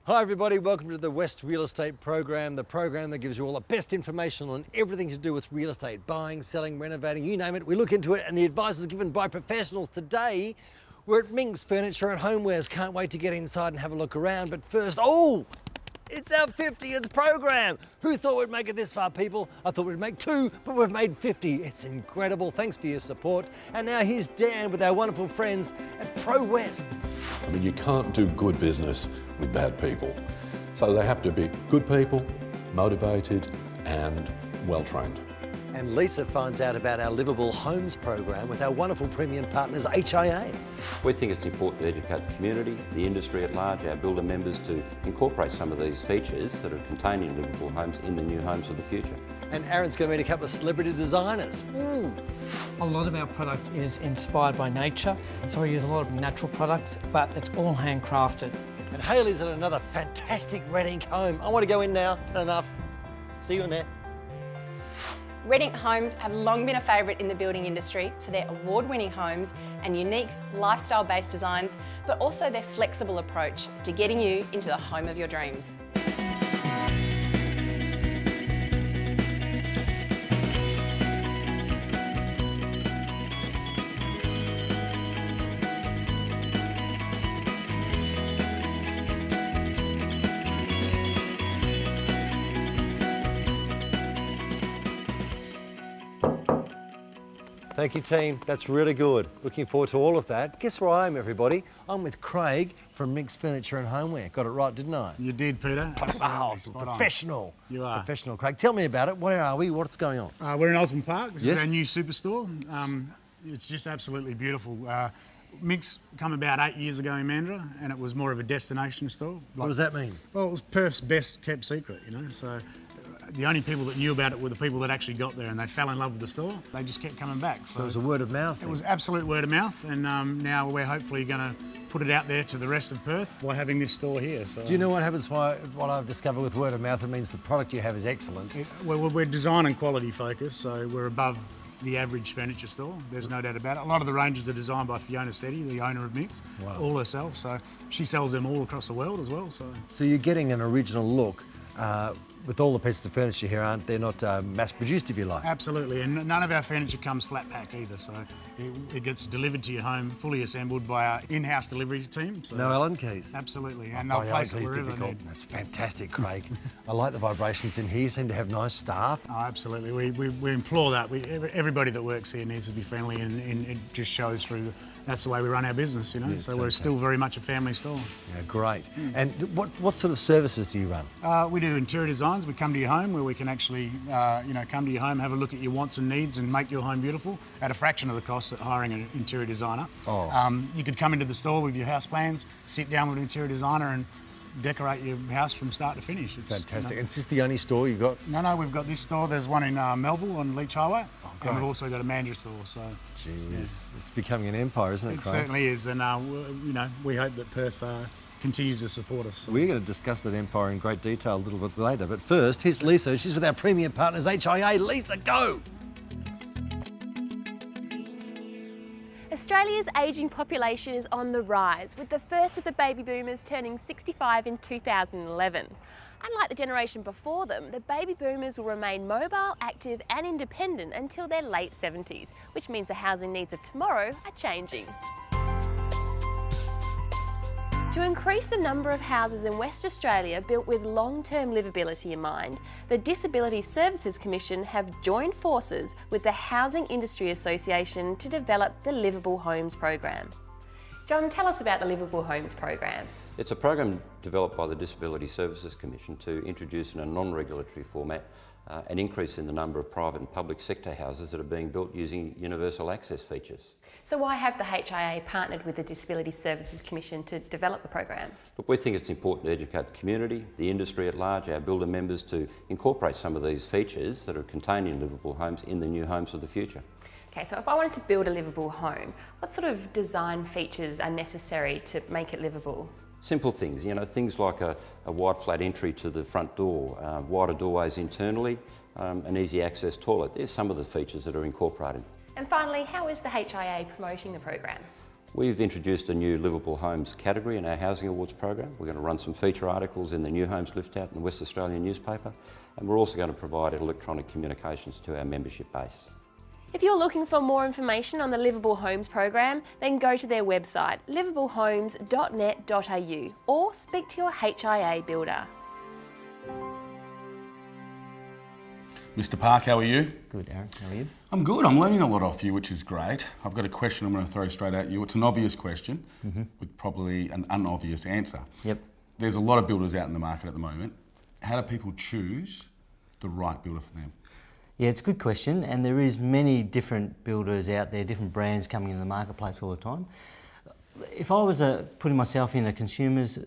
Hi everybody, welcome to the West Real Estate Program, the program that gives you all the best information on everything to do with real estate, buying, selling, renovating, you name it. We look into it and the advice is given by professionals. Today, we're at Minks Furniture and Homewares. Can't wait to get inside and have a look around, but first, it's our 50th program. Who thought we'd make it this far, people? I thought we'd make 2, but we've made 50. It's incredible. Thanks for your support. And now here's Dan with our wonderful friends at Pro West. I mean, you can't do good business with bad people. So they have to be good people, motivated and well-trained. And Lisa finds out about our Liveable Homes Program with our wonderful premium partners, HIA. We think it's important to educate the community, the industry at large, our builder members to incorporate some of these features that are contained in livable homes in the new homes of the future. And Aaron's going to meet a couple of celebrity designers. A lot of our product is inspired by nature, so we use a lot of natural products, but it's all handcrafted. And Hayley's at another fantastic Redink home. I want to go in now, enough. See you in there. Redink homes have long been a favourite in the building industry for their award-winning homes and unique lifestyle-based designs, but also their flexible approach to getting you into the home of your dreams. Thank you, team. That's really good. Looking forward to all of that. Guess where I am, everybody? I'm with Craig from Minks Furniture and Homeware. Got it right, didn't I? You did, Peter. Wow, Absolutely. professional. You are. Professional, Craig. Tell me about it. Where are we? What's going on? We're in Osborne Park. This Yes. is our new superstore. It's just absolutely beautiful. Minks come about 8 years ago in Mandurah, and it was more of a destination store. What does that mean? Well, it was Perth's best kept secret, you know. So the only people that knew about it were the people that actually got there, and they fell in love with the store. They just kept coming back. So it was a word of mouth. It was absolute word of mouth, and now we're hopefully going to put it out there to the rest of Perth by having this store here. So do you know what happens? What I've discovered with word of mouth, it means the product you have is excellent. We're design and quality focused, so we're above the average furniture store. There's no doubt about it. A lot of the ranges are designed by Fiona Setti, the owner of Minks, all herself. So she sells them all across the world as well. So you're getting an original look. With all the pieces of furniture here, they're not mass-produced, if you like? Absolutely, and none of our furniture comes flat pack either, so it gets delivered to your home, fully assembled by our in-house delivery team. So no Allen keys? Absolutely, and they'll place it wherever they need. That's fantastic, Craig. I like the vibrations in here. You seem to have nice staff. Oh, absolutely, we implore that. Everybody that works here needs to be friendly, and it just shows through. That's the way we run our business, you know, so we're still very much a family store. Yeah, great. And what sort of services do you run? We do interior designs. We come to your home where we can actually, come to your home, have a look at your wants and needs and make your home beautiful at a fraction of the cost of hiring an interior designer. You could come into the store with your house plans, sit down with an interior designer and decorate your house from start to finish. It's fantastic. And is this the only store you've got? No, we've got this store. There's one in Melville on Leach Highway, and we've also got a Mandurah store. So, jeez, it's becoming an empire, isn't it, Craig? It certainly is, and we hope that Perth continues to support us. We're going to discuss that empire in great detail a little bit later, but first, here's Lisa. She's with our premium partners, HIA. Lisa, go! Australia's ageing population is on the rise, with the first of the baby boomers turning 65 in 2011. Unlike the generation before them, the baby boomers will remain mobile, active and independent until their late 70s, which means the housing needs of tomorrow are changing. To increase the number of houses in West Australia built with long-term livability in mind, the Disability Services Commission have joined forces with the Housing Industry Association to develop the Liveable Homes Program. John, tell us about the Liveable Homes Program. It's a program developed by the Disability Services Commission to introduce in a non-regulatory format an increase in the number of private and public sector houses that are being built using universal access features. So why have the HIA partnered with the Disability Services Commission to develop the program? Look, we think it's important to educate the community, the industry at large, our builder members to incorporate some of these features that are contained in livable homes in the new homes of the future. Okay, so if I wanted to build a livable home, what sort of design features are necessary to make it livable? Simple things, you know, things like a wide flat entry to the front door, wider doorways internally, an easy access toilet. There's some of the features that are incorporated. And finally, how is the HIA promoting the program? We've introduced a new Liveable Homes category in our Housing Awards program. We're going to run some feature articles in the New Homes Lift Out in the West Australian newspaper, and we're also going to provide electronic communications to our membership base. If you're looking for more information on the Liveable Homes program, then go to their website, liveablehomes.net.au, or speak to your HIA builder. Mr. Park, how are you? Good, Aaron. How are you? I'm good. I'm learning a lot off you, which is great. I've got a question I'm going to throw straight at you. It's an obvious question with probably an unobvious answer. Yep. There's a lot of builders out in the market at the moment. How do people choose the right builder for them? Yeah, it's a good question, and there is many different builders out there, different brands coming in the marketplace all the time. If I was putting myself in a consumer's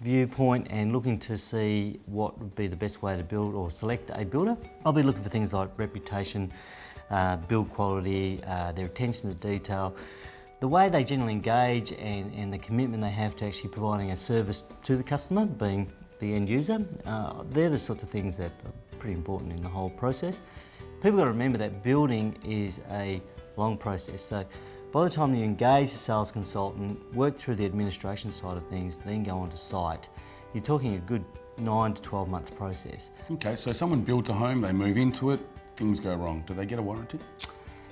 viewpoint and looking to see what would be the best way to build or select a builder, I'll be looking for things like reputation, build quality, their attention to detail, the way they generally engage and the commitment they have to actually providing a service to the customer, being the end user. They're the sorts of things that are pretty important in the whole process. People got to remember that building is a long process. So by the time you engage a sales consultant, work through the administration side of things, then go onto site, you're talking a good 9 to 12 month process. Okay, so someone builds a home, they move into it, things go wrong. Do they get a warranty?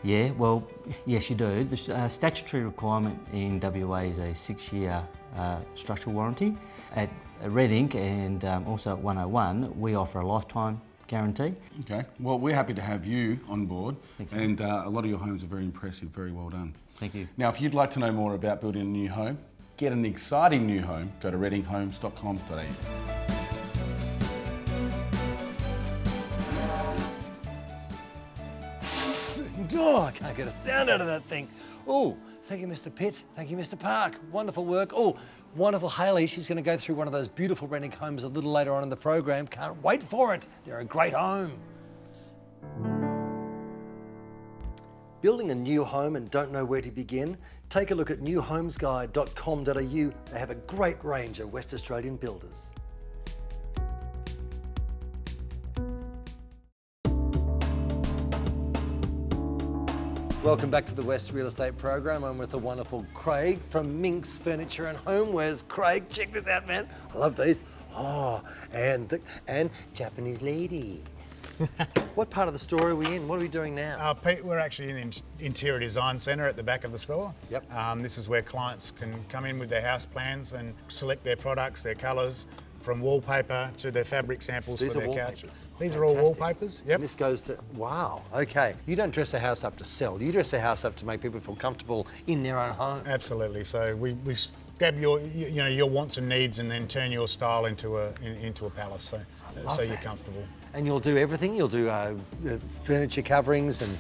Yeah, well, yes you do. The statutory requirement in WA is a 6-year structural warranty. At Redink and also at 101, we offer a lifetime guarantee. Okay, well we're happy to have you on board. Thanks. And a lot of your homes are very impressive, very well done. Thank you. Now if you'd like to know more about building a new home, get an exciting new home, go to redinghomes.com.au. Oh, I can't get a sound out of that thing. Oh, thank you, Mr. Pitt. Thank you, Mr. Park. Wonderful work. Oh, wonderful Hayley. She's going to go through one of those beautiful Redink homes a little later on in the program. Can't wait for it. They're a great home. Building a new home and don't know where to begin? Take a look at newhomesguide.com.au. They have a great range of West Australian builders. Welcome back to the West Real Estate Program. I'm with the wonderful Craig from Minks Furniture and Homewares. Craig, check this out, man. I love these. Oh, and Japanese lady. What part of the store are we in? What are we doing now? Pete, we're actually in the Interior Design Centre at the back of the store. Yep. This is where clients can come in with their house plans and select their products, their colours, from wallpaper to their fabric samples for their couch. These are all wallpapers. Yep. And this goes to, wow, okay. You don't dress a house up to sell. You dress a house up to make people feel comfortable in their own home. Absolutely. So we grab your your wants and needs and then turn your style into a palace. So you're comfortable. And you'll do everything? You'll do furniture coverings and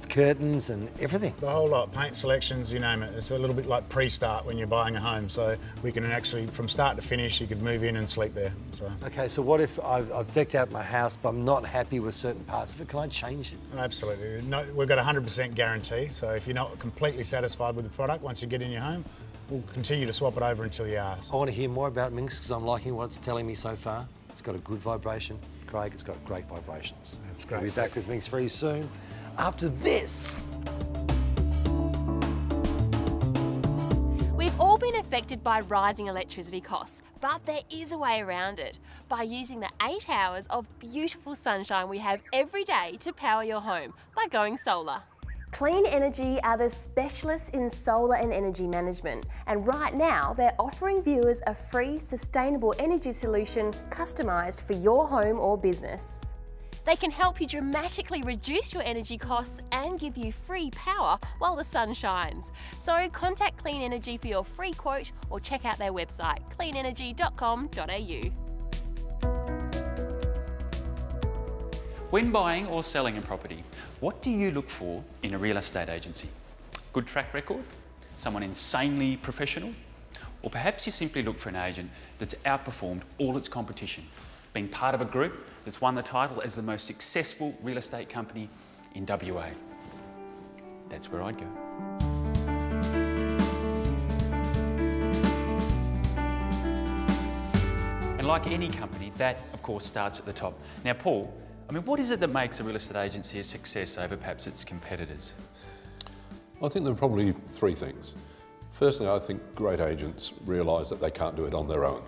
curtains and everything? The whole lot, paint selections, you name it. It's a little bit like pre-start when you're buying a home. So we can actually, from start to finish, you could move in and sleep there. So. Okay, so what if I've decked out my house, but I'm not happy with certain parts of it? Can I change it? Absolutely. No, we've got a 100% guarantee. So if you're not completely satisfied with the product, once you get in your home, we'll continue to swap it over until you are. I want to hear more about Minks because I'm liking what it's telling me so far. It's got a good vibration. Craig, it's got great vibrations. That's great. We'll be back with Minks very soon. After this. We've all been affected by rising electricity costs, but there is a way around it. By using the 8 hours of beautiful sunshine we have every day to power your home by going solar. Clean Energy are the specialists in solar and energy management, and right now they're offering viewers a free sustainable energy solution customised for your home or business. They can help you dramatically reduce your energy costs and give you free power while the sun shines. So contact Clean Energy for your free quote or check out their website cleanenergy.com.au. When buying or selling a property, what do you look for in a real estate agency? Good track record? Someone insanely professional? Or perhaps you simply look for an agent that's outperformed all its competition, being part of a group that's won the title as the most successful real estate company in WA. That's where I'd go. And like any company, that of course starts at the top. Now Paul, what is it that makes a real estate agency a success over perhaps its competitors? I think there are probably three things. Firstly, I think great agents realise that they can't do it on their own.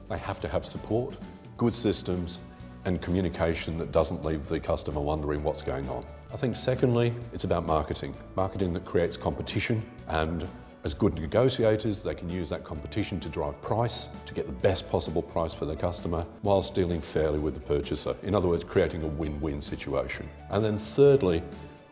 They have to have support, good systems, and communication that doesn't leave the customer wondering what's going on. I think secondly, it's about marketing. Marketing that creates competition, and as good negotiators, they can use that competition to drive price, to get the best possible price for their customer, whilst dealing fairly with the purchaser. In other words, creating a win-win situation. And then thirdly,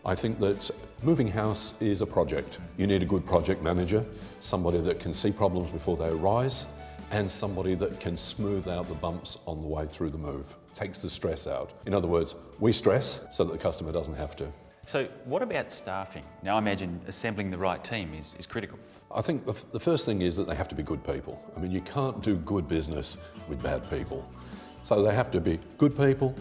I think that moving house is a project. You need a good project manager, somebody that can see problems before they arise, and somebody that can smooth out the bumps on the way through the move. Takes the stress out. In other words, we stress so that the customer doesn't have to. So what about staffing? Now I imagine assembling the right team is critical. I think the first thing is that they have to be good people. I mean, you can't do good business with bad people. So they have to be good people,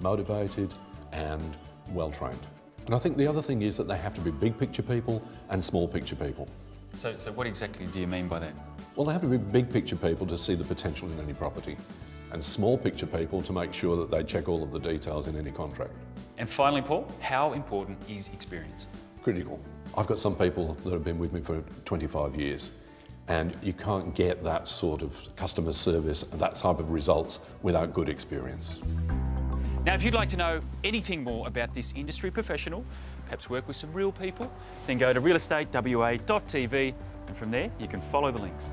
motivated, and well-trained. And I think the other thing is that they have to be big picture people and small picture people. So what exactly do you mean by that? Well, they have to be big picture people to see the potential in any property, and small picture people to make sure that they check all of the details in any contract. And finally, Paul, how important is experience? Critical. I've got some people that have been with me for 25 years, and you can't get that sort of customer service and that type of results without good experience. Now, if you'd like to know anything more about this industry professional, perhaps work with some real people, then go to realestatewa.tv, and from there you can follow the links.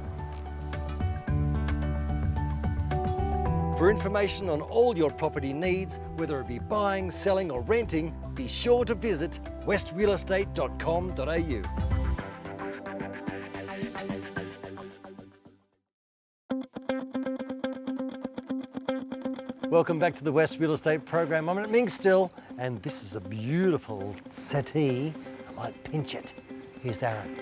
For information on all your property needs, whether it be buying, selling or renting, be sure to visit westrealestate.com.au. Welcome back to the West Real Estate Program. I'm at Minks still, and this is a beautiful settee. I might pinch it. Here's Darren.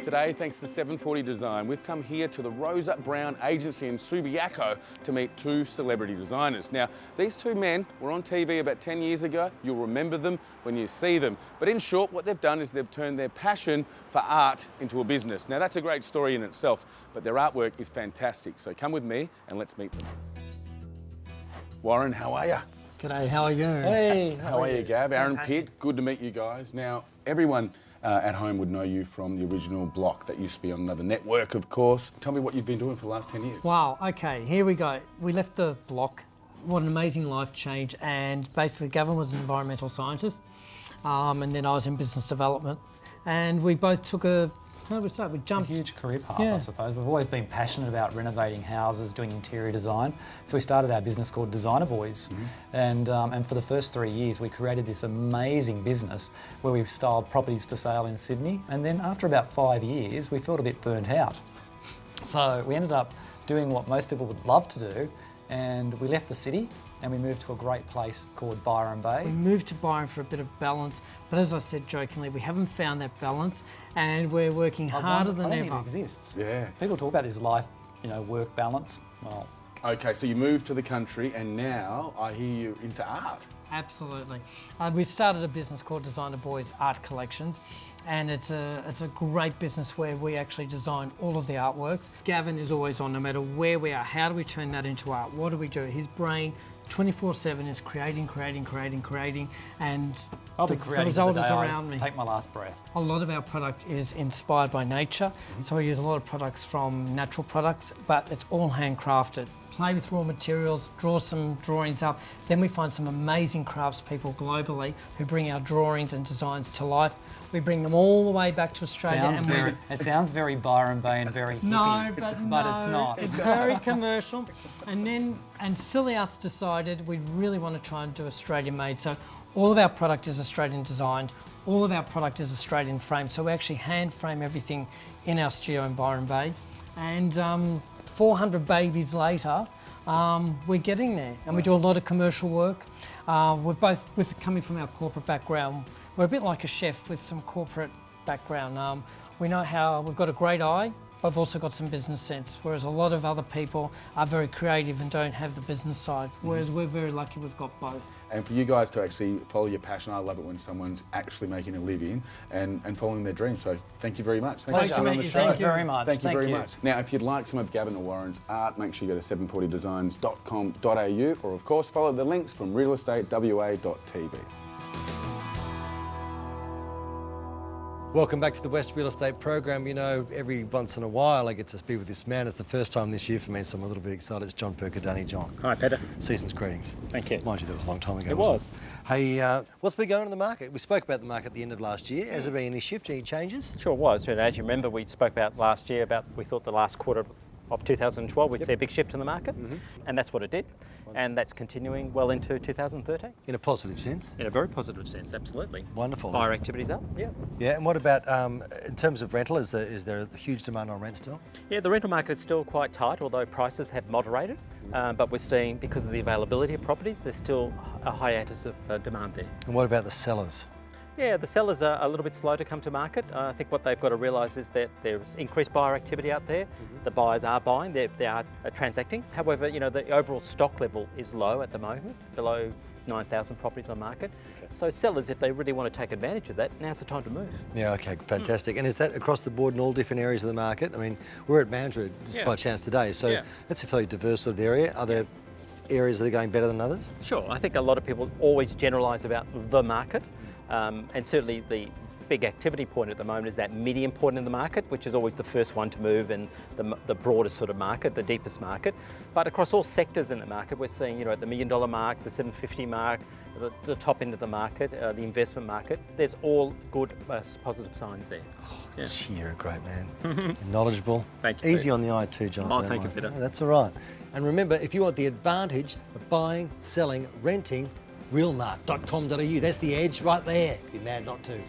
Today, thanks to 740 Design, we've come here to the Rosa Brown Agency in Subiaco to meet two celebrity designers. Now, these two men were on TV about 10 years ago. You'll remember them when you see them. But in short, what they've done is they've turned their passion for art into a business. Now, that's a great story in itself, but their artwork is fantastic. So come with me and let's meet them. Warren, how are you? G'day, how are you? Hey, How are you, Gab? Aaron Fantastic. Pitt, good to meet you guys. Now, everyone at home would know you from the original block that used to be on another network, of course. Tell me what you've been doing for the last 10 years. Wow, okay, here we go. We left the block. What an amazing life change. And basically, Gavin was an environmental scientist, and then I was in business development. And we both took how do we say? We jumped. A huge career path, I suppose. We've always been passionate about renovating houses, doing interior design. So we started our business called Designer Boys. And for the first 3 years, we created this amazing business where we've styled properties for sale in Sydney. And then after about 5 years, we felt a bit burnt out. So we ended up doing what most people would love to do, and we left the city and we moved to a great place called Byron Bay. We moved to Byron for a bit of balance, but as I said jokingly, we haven't found that balance, and we're working harder than I don't ever. think it exists. Yeah. People talk about this life, work balance. Well, Okay, so you moved to the country and now I hear you into art. Absolutely. We started a business called Designer Boys Art Collections, and it's a great business where we actually design all of the artworks. Gavin is always on, no matter where we are. How do we turn that into art? What do we do? His brain 24/7 is creating, and I'll be the creating result the is day around me. take my last breath. A lot of our product is inspired by nature, so we use a lot of products from natural products, but it's all handcrafted. Play with raw materials, draw some drawings up, then we find some amazing craftspeople globally who bring our drawings and designs to life. We bring them all the way back to Australia. It sounds very Byron Bay and very hippie. No, but it's not. It's very commercial. And silly us decided we really want to try and do Australian made. So all of our product is Australian designed. All of our product is Australian framed. So we actually hand frame everything in our studio in Byron Bay. And 400 babies later, we're getting there. And we do a lot of commercial work. We're both, coming from our corporate background, we're a bit like a chef with some corporate background. We know how, we've got a great eye, but we've also got some business sense, whereas a lot of other people are very creative and don't have the business side, whereas we're very lucky we've got both. And for you guys to actually follow your passion, I love it when someone's actually making a living and following their dreams. So thank you very much. Thanks Pleasure for coming on to the meet show. you. Thank you very much. Thank you very much. Now, if you'd like some of Gavin or Warren's art, make sure you go to 740designs.com.au or, of course, follow the links from realestatewa.tv. Welcome back to the West Real Estate Program. You know, every once in a while I get to speak with this man. It's the first time this year for me, so I'm a little bit excited. It's John Percadani. John. Hi, Peter. Season's greetings. Thank you. Mind you, that was a long time ago. It wasn't was. Hey, what's been going on in the market? We spoke about the market at the end of last year. Has there been any shift, any changes? Sure was. And as you remember, we spoke about last year about we thought the last quarter of 2012 we'd see a big shift in the market, and that's what it did. And that's continuing well into 2013. In a positive sense? In a very positive sense, absolutely. Wonderful. Buyer activity's up, yeah. Yeah, and what about in terms of rental? Is there a huge demand on rent still? Yeah, the rental market's still quite tight, although prices have moderated. But we're seeing, because of the availability of properties, there's still a hiatus of demand there. And what about the sellers? Yeah, the sellers are a little bit slow to come to market. I think what they've got to realise is that there's increased buyer activity out there. The buyers are buying, they are transacting. However, you know, the overall stock level is low at the moment, below 9,000 properties on market. So sellers, if they really want to take advantage of that, now's the time to move. Yeah, okay, fantastic. And is that across the board in all different areas of the market? I mean, we're at Mandurah just by chance today, so that's a fairly diverse sort of area. Are there areas that are going better than others? Sure, I think a lot of people always generalise about the market. And certainly the big activity point at the moment is that medium point in the market, which is always the first one to move and the broadest sort of market, the deepest market. But across all sectors in the market, we're seeing, you know, at the $1 million mark, the 750 mark, the top end of the market, the investment market, there's all good positive signs there. Yeah. You're a great man. You're knowledgeable. Thank you. Easy on the eye too, John. Oh, thank you, Peter. That's all right. And remember, if you want the advantage of buying, selling, renting, realmart.com.au. That's the edge right there. Be mad not to.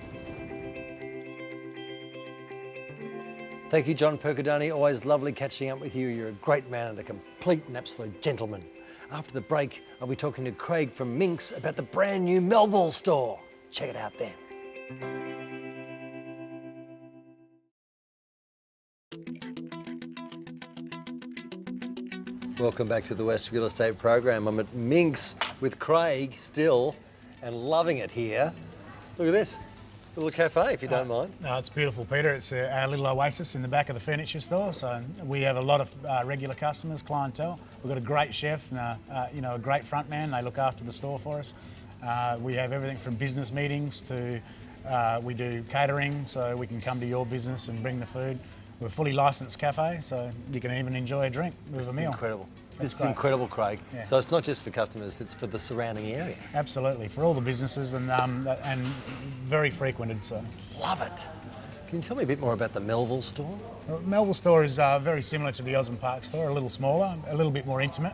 Thank you, John Percadani. Always lovely catching up with you. You're a great man and a complete and absolute gentleman. After the break, I'll be talking to Craig from Minks about the brand new Melville store. Check it out then. Welcome back to the West Real Estate Program. I'm at Minks with Craig still and loving it here. Look at this, little cafe if you don't mind. No, it's beautiful, Peter. It's our little oasis in the back of the furniture store. So we have a lot of regular customers, clientele. We've got a great chef and you know, a great front man. They look after the store for us. We have everything from business meetings to we do catering, so we can come to your business and bring the food. We're a fully licensed cafe, so you can even enjoy a drink with a meal. Incredible. That's This great. is incredible, Craig. Yeah. So it's not just for customers, it's for the surrounding area. Absolutely, for all the businesses and very frequented. So love it. Can you tell me a bit more about the Melville store? Melville store is very similar to the Osborne Park store, a little smaller, a little bit more intimate.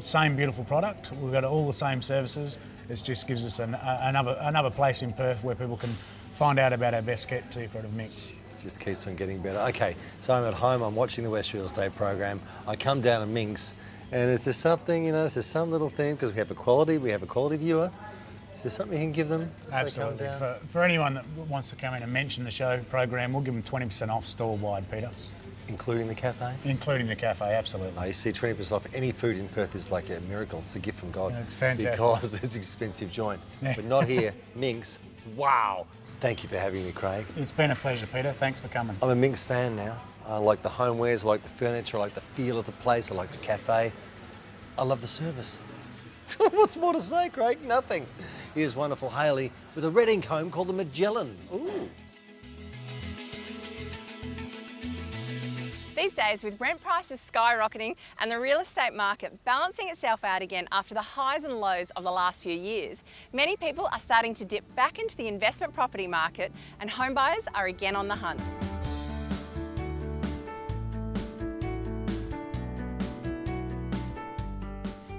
Same beautiful product. We've got all the same services. It just gives us another place in Perth where people can find out about our best kept secret of Minks. Just keeps on getting better. Okay, so I'm at home, I'm watching the West Real Estate Program. I come down to Minks, and is there something, you know, is there some little thing, because we have a quality viewer. Is there something you can give them? if they come Absolutely. down? For anyone that wants to come in and mention the show program, we'll give them 20% off store-wide, Peter. Including the cafe? Including the cafe, absolutely. You see, 20% off any food in Perth is like a miracle. It's a gift from God. Yeah, it's fantastic. Because it's an expensive joint. But not here, Minks. Wow. Thank you for having me, Craig. It's been a pleasure, Peter. Thanks for coming. I'm a Minks fan now. I like the homewares, I like the furniture, I like the feel of the place, I like the cafe. I love the service. What's more to say, Craig? Nothing. Here's wonderful Hayley with a Redink home called the Magellan. Ooh. These days, with rent prices skyrocketing and the real estate market balancing itself out again after the highs and lows of the last few years, many people are starting to dip back into the investment property market and home buyers are again on the hunt.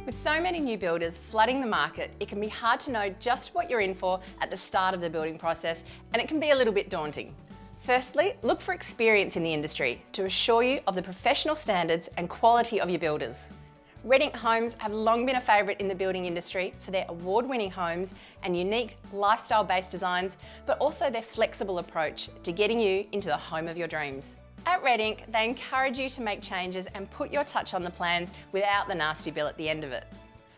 With so many new builders flooding the market, it can be hard to know just what you're in for at the start of the building process, and it can be a little bit daunting. Firstly, look for experience in the industry to assure you of the professional standards and quality of your builders. Redink Homes have long been a favourite in the building industry for their award-winning homes and unique lifestyle-based designs, but also their flexible approach to getting you into the home of your dreams. At Redink, they encourage you to make changes and put your touch on the plans without the nasty bill at the end of it.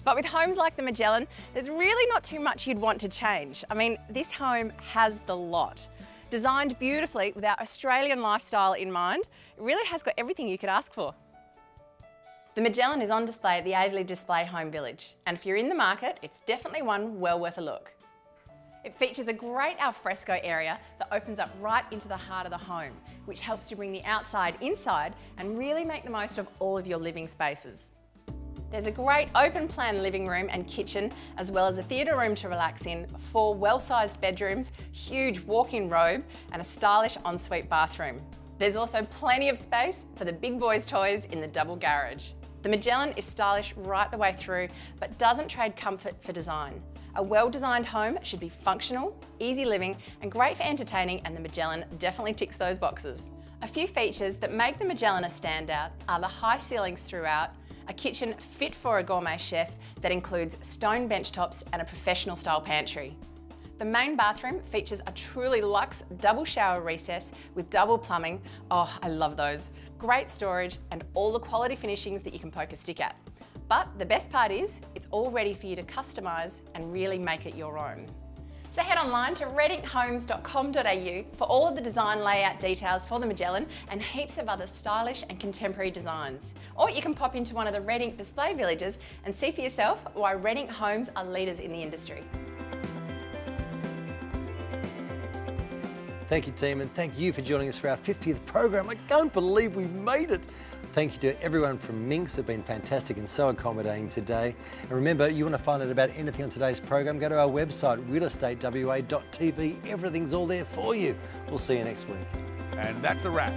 But with homes like the Magellan, there's really not too much you'd want to change. I mean, this home has the lot. Designed beautifully with our Australian lifestyle in mind, it really has got everything you could ask for. The Magellan is on display at the Aveley Display Home Village, and if you're in the market, it's definitely one well worth a look. It features a great alfresco area that opens up right into the heart of the home, which helps to bring the outside inside and really make the most of all of your living spaces. There's a great open plan living room and kitchen, as well as a theatre room to relax in, 4 well-sized bedrooms, huge walk-in robe and a stylish ensuite bathroom. There's also plenty of space for the big boys' toys in the double garage. The Magellan is stylish right the way through, but doesn't trade comfort for design. A well-designed home should be functional, easy living and great for entertaining, and the Magellan definitely ticks those boxes. A few features that make the Magellan a standout are the high ceilings throughout, a kitchen fit for a gourmet chef that includes stone benchtops and a professional style pantry. The main bathroom features a truly luxe double shower recess with double plumbing. Oh, I love those. Great storage and all the quality finishings that you can poke a stick at. But the best part is, it's all ready for you to customise and really make it your own. So head online to reddinkhomes.com.au for all of the design layout details for the Magellan and heaps of other stylish and contemporary designs. Or you can pop into one of the Redink display villages and see for yourself why Redink Homes are leaders in the industry. Thank you, team, and thank you for joining us for our 50th program. I can't believe we've made it. Thank you to everyone from Minks. They've been fantastic and so accommodating today. And remember, you want to find out about anything on today's program, go to our website, realestatewa.tv. Everything's all there for you. We'll see you next week. And that's a wrap.